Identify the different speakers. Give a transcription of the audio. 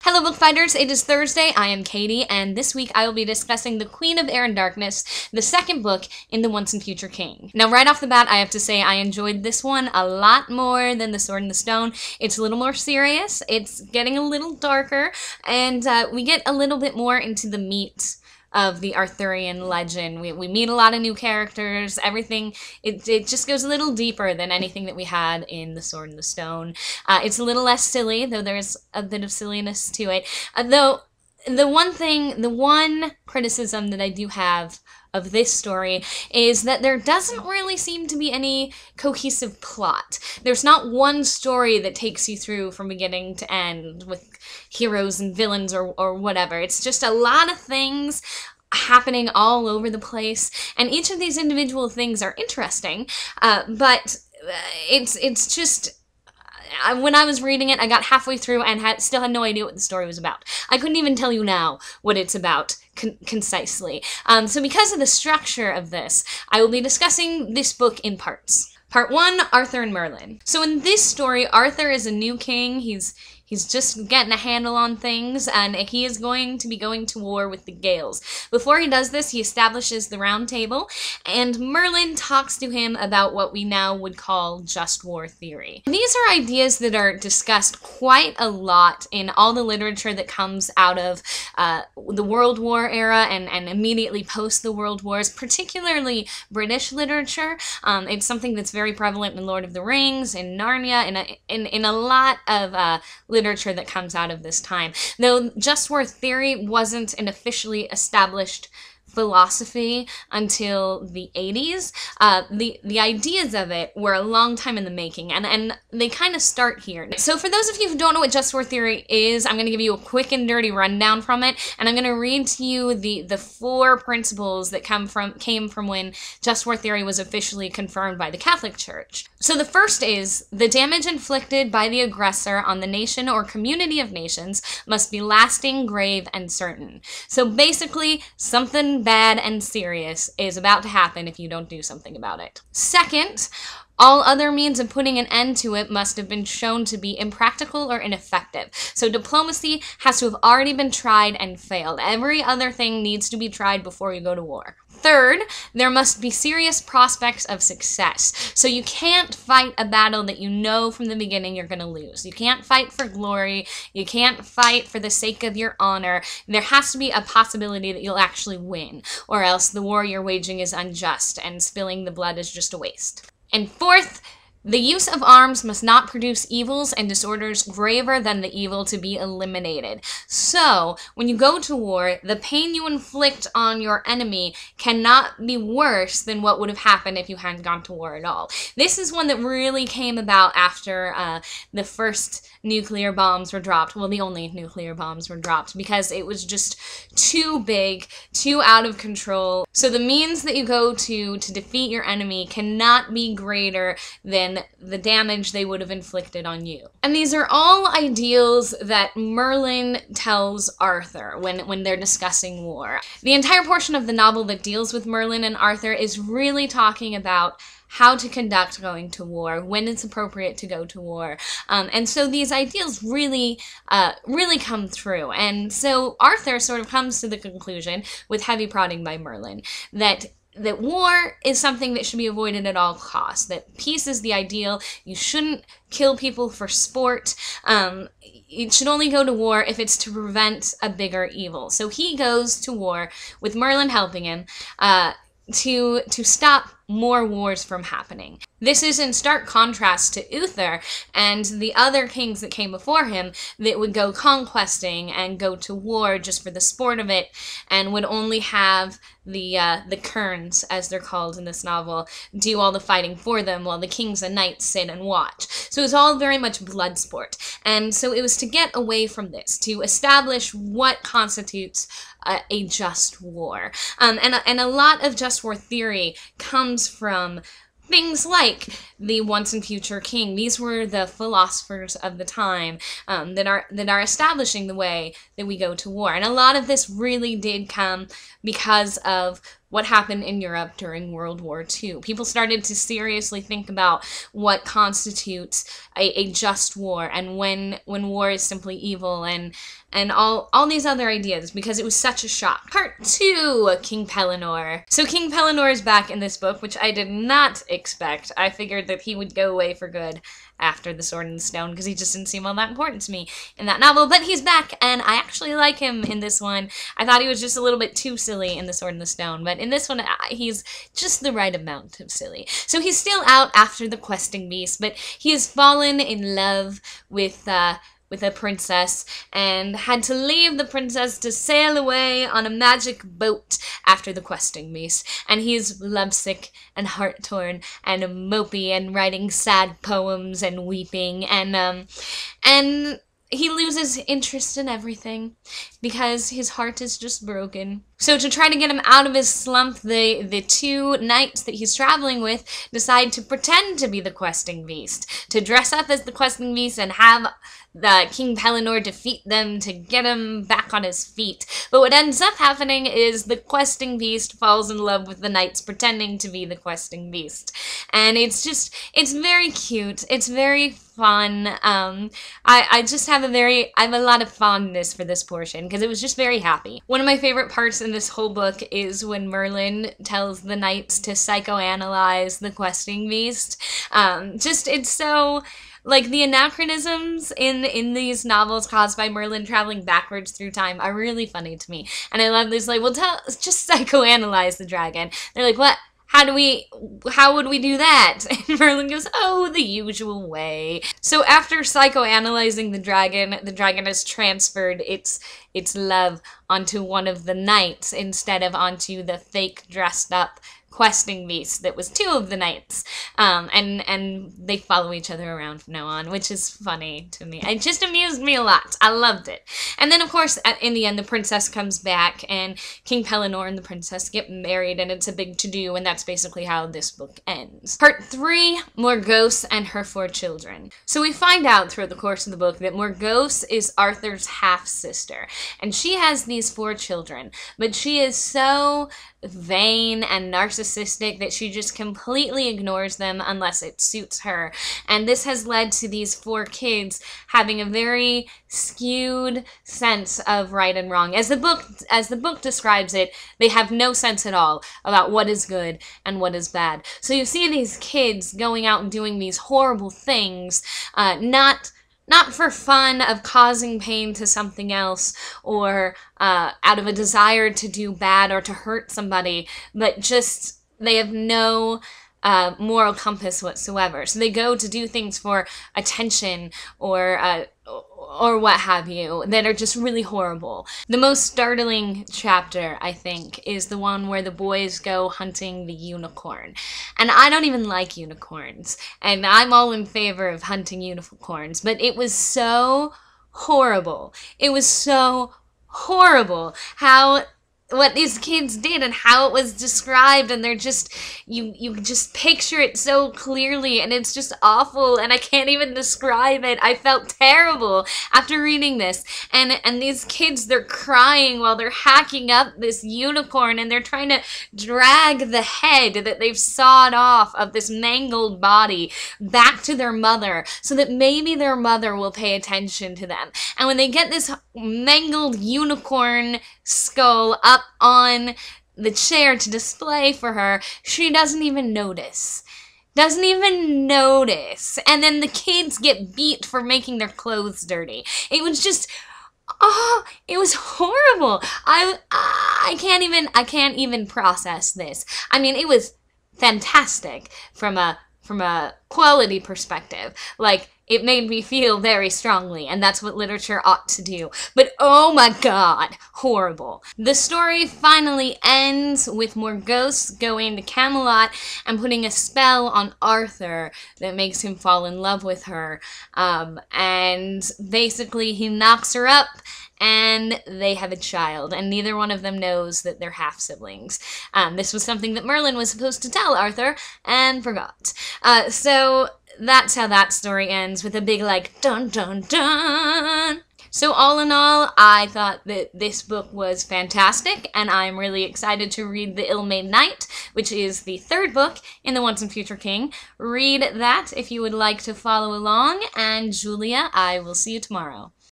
Speaker 1: Hello Bookfighters, it is Thursday, I am Katie, and this week I will be discussing The Queen of Air and Darkness, the second book in The Once and Future King. Now right off the bat, I have to say I enjoyed this one a lot more than The Sword and the Stone. It's a little more serious, it's getting a little darker, and we get a little bit more into the meat of the Arthurian legend. We meet a lot of new characters, everything, it just goes a little deeper than anything that we had in The Sword and the Stone. It's a little less silly, though there's a bit of silliness to it. Though, the one criticism that I do have of this story is that there doesn't really seem to be any cohesive plot. There's not one story that takes you through from beginning to end with heroes and villains or whatever. It's just a lot of things happening all over the place, and each of these individual things are interesting, but it's just... when I was reading it, I got halfway through and still had no idea what the story was about. I couldn't even tell you now what it's about concisely. So because of the structure of this, I will be discussing this book in parts. Part 1, Arthur and Merlin. So in this story, Arthur is a new king. He's just getting a handle on things, and he is going to be going to war with the Gales. Before he does this, he establishes the Round Table, and Merlin talks to him about what we now would call just war theory. These are ideas that are discussed quite a lot in all the literature that comes out of the World War era and immediately post the World Wars, particularly British literature. It's something that's very prevalent in Lord of the Rings, in Narnia, in a lot of literature that comes out of this time. Though just war theory wasn't an officially established philosophy until the 80s, the ideas of it were a long time in the making, and they kind of start here. So for those of you who don't know what just war theory is, I'm going to give you a quick and dirty rundown from it, and I'm going to read to you the 4 principles that came from when just war theory was officially confirmed by the Catholic Church. So the first is, the damage inflicted by the aggressor on the nation or community of nations must be lasting, grave, and certain. So basically, something bad and serious is about to happen if you don't do something about it. Second, all other means of putting an end to it must have been shown to be impractical or ineffective. So diplomacy has to have already been tried and failed. Every other thing needs to be tried before you go to war. Third, there must be serious prospects of success. So you can't fight a battle that you know from the beginning you're going to lose. You can't fight for glory. You can't fight for the sake of your honor. There has to be a possibility that you'll actually win, or else the war you're waging is unjust and spilling the blood is just a waste. And fourth, the use of arms must not produce evils and disorders graver than the evil to be eliminated. So, when you go to war, the pain you inflict on your enemy cannot be worse than what would have happened if you hadn't gone to war at all. This is one that really came about after the first nuclear bombs were dropped. Well, the only nuclear bombs were dropped, because it was just too big, too out of control. So the means that you go to defeat your enemy cannot be greater than the damage they would have inflicted on you. And these are all ideals that Merlin tells Arthur when they're discussing war. The entire portion of the novel that deals with Merlin and Arthur is really talking about how to conduct going to war, when it's appropriate to go to war. And so these ideals really come through. And so Arthur sort of comes to the conclusion, with heavy prodding by Merlin, that war is something that should be avoided at all costs, that peace is the ideal. You shouldn't kill people for sport. You should only go to war if it's to prevent a bigger evil. So he goes to war, with Merlin helping him, to stop more wars from happening. This is in stark contrast to Uther and the other kings that came before him that would go conquesting and go to war just for the sport of it, and would only have the kerns, as they're called in this novel, do all the fighting for them while the kings and knights sit and watch. So it was all very much blood sport. And so it was to get away from this, to establish what constitutes a just war. And a lot of just war theory comes from things like the Once and Future King. These were the philosophers of the time that are establishing the way that we go to war. And a lot of this really did come because of what happened in Europe during World War II. People started to seriously think about what constitutes a just war, and when war is simply evil, and and all these other ideas because it was such a shock. Part 2, King Pellinor. So King Pellinor is back in this book, which I did not expect. I figured that he would go away for good after The Sword and the Stone because he just didn't seem all that important to me in that novel, but he's back and I actually like him in this one. I thought he was just a little bit too silly in The Sword and the Stone, but in this one he's just the right amount of silly. So he's still out after the questing beast, but he has fallen in love with a princess and had to leave the princess to sail away on a magic boat after the questing beast. And he's lovesick and heart-torn and mopey and writing sad poems and weeping and he loses interest in everything because his heart is just broken. So to try to get him out of his slump, the two knights that he's traveling with decide to pretend to be the questing beast, to dress up as the questing beast and have the King Pellinor defeat them to get him back on his feet. But what ends up happening is the questing beast falls in love with the knights pretending to be the questing beast. And it's very cute. It's very fun. I have a lot of fondness for this portion because it was just very happy. One of my favorite parts in this whole book is when Merlin tells the knights to psychoanalyze the questing beast. It's so... like, the anachronisms in these novels caused by Merlin traveling backwards through time are really funny to me. And I love this, like, well, just psychoanalyze the dragon. They're like, what? How would we do that? And Merlin goes, oh, the usual way. So after psychoanalyzing the dragon has transferred its love onto one of the knights instead of onto the fake dressed up questing beast that was two of the knights, and they follow each other around from now on, which is funny to me. It just amused me a lot. I loved it. And then, of course, in the end, the princess comes back, and King Pellinor and the princess get married, and it's a big to-do, and that's basically how this book ends. Part 3, Morgause and her 4 children. So we find out throughout the course of the book that Morgause is Arthur's half-sister, and she has these 4 children, but she is so vain and narcissistic that she just completely ignores them unless it suits her. And this has led to these 4 kids having a very skewed sense of right and wrong. As the book describes it, they have no sense at all about what is good and what is bad. So you see these kids going out and doing these horrible things, not for fun of causing pain to something else or out of a desire to do bad or to hurt somebody, but just they have no moral compass whatsoever. So they go to do things for attention or what have you that are just really horrible. The most startling chapter, I think, is the one where the boys go hunting the unicorn. And I don't even like unicorns, and I'm all in favor of hunting unicorns, but it was so horrible. It was so horrible what these kids did and how it was described, and they're just, you just picture it so clearly, and it's just awful, and I can't even describe it. I felt terrible after reading this, and these kids, they're crying while they're hacking up this unicorn, and they're trying to drag the head that they've sawed off of this mangled body back to their mother, so that maybe their mother will pay attention to them. And when they get this mangled unicorn skull up on the chair to display for her, she doesn't even notice. Doesn't even notice. And then the kids get beat for making their clothes dirty. It was just, it was horrible. I can't even process this. I mean, it was fantastic from a quality perspective. Like, it made me feel very strongly, and that's what literature ought to do. But oh my god, horrible. The story finally ends with Morgause going to Camelot and putting a spell on Arthur that makes him fall in love with her. And basically he knocks her up, and they have a child, and neither one of them knows that they're half-siblings. This was something that Merlin was supposed to tell Arthur and forgot. So that's how that story ends, with a big, like, dun dun dun. So all in all, I thought that this book was fantastic, and I'm really excited to read The Ill-Made Knight, which is the 3rd book in The Once and Future King. Read that if you would like to follow along, and Julia, I will see you tomorrow.